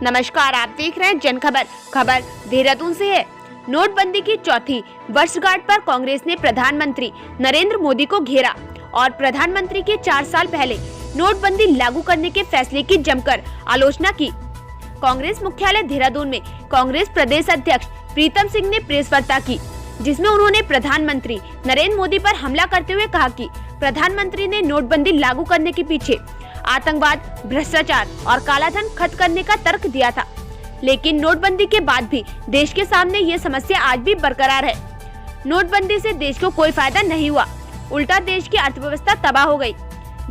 नमस्कार, आप देख रहे हैं जन खबर। खबर देहरादून से है। नोटबंदी की चौथी वर्षगांठ पर कांग्रेस ने प्रधानमंत्री नरेंद्र मोदी को घेरा और प्रधानमंत्री के 4 साल पहले नोटबंदी लागू करने के फैसले की जमकर आलोचना की। कांग्रेस मुख्यालय देहरादून में कांग्रेस प्रदेश अध्यक्ष प्रीतम सिंह ने प्रेस वार्ता की, जिसमें उन्होंने प्रधानमंत्री नरेंद्र मोदी पर हमला करते हुए कहा कि प्रधानमंत्री ने नोटबंदी लागू करने के पीछे आतंकवाद, भ्रष्टाचार और कालाधन खत्म करने का तर्क दिया था। लेकिन नोटबंदी के बाद भी देश के सामने ये समस्या आज भी बरकरार है। नोटबंदी से देश को कोई फायदा नहीं हुआ, उल्टा देश की अर्थव्यवस्था तबाह हो गई।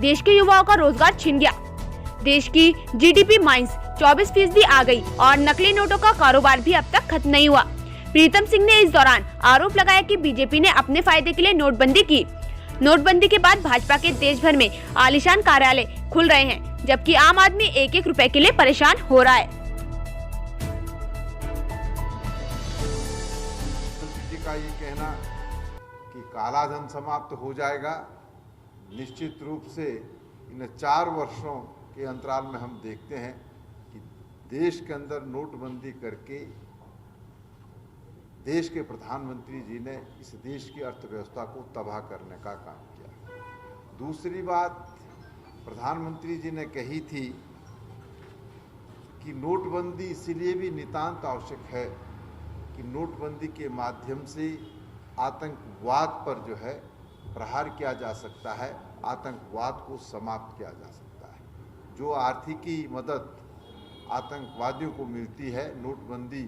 देश के युवाओं का रोजगार छिन गया। देश की जीडीपी माइनस 24% आ गई और नकली नोटों का कारोबार भी अब तक खत्म नहीं हुआ। प्रीतम सिंह ने इस दौरान आरोप लगाया कि बीजेपी ने अपने फायदे के लिए नोटबंदी की। नोटबंदी के बाद भाजपा के देश भर में आलीशान कार्यालय खुल रहे हैं, जबकि आम आदमी एक रुपए के लिए परेशान हो रहा है। जी का ये कहना कि कालाधन समाप्त हो जाएगा, निश्चित रूप से इन 4 वर्षों के अंतराल में हम देखते हैं कि देश के अंदर नोटबंदी करके देश के प्रधानमंत्री जी ने इस देश की अर्थव्यवस्था को तबाह करने का काम किया। दूसरी बात, प्रधानमंत्री जी ने कही थी कि नोटबंदी इसीलिए भी नितांत आवश्यक है कि नोटबंदी के माध्यम से आतंकवाद पर जो है प्रहार किया जा सकता है, आतंकवाद को समाप्त किया जा सकता है। जो आर्थिकी मदद आतंकवादियों को मिलती है, नोटबंदी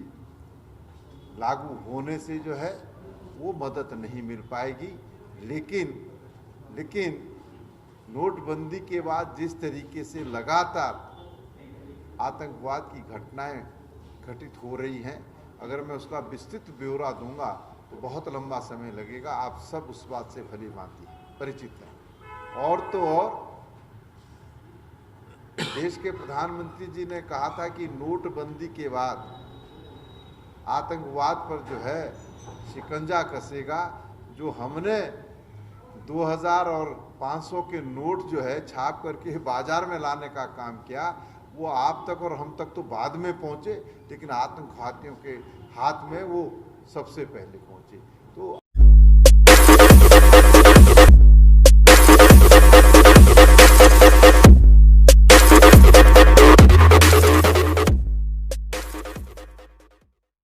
लागू होने से जो है वो मदद नहीं मिल पाएगी। लेकिन नोटबंदी के बाद जिस तरीके से लगातार आतंकवाद की घटनाएं घटित हो रही हैं, अगर मैं उसका विस्तृत ब्यौरा दूंगा तो बहुत लंबा समय लगेगा। आप सब उस बात से भली भांति परिचित हैं। और तो और देश के प्रधानमंत्री जी ने कहा था कि नोटबंदी के बाद आतंकवाद पर जो है शिकंजा कसेगा। जो हमने 2000 और 500 के नोट जो है छाप करके बाजार में लाने का काम किया, वो आप तक और हम तक तो बाद में पहुंचे, लेकिन आतंकवादियों के हाथ में वो सबसे पहले पहुंचे। तो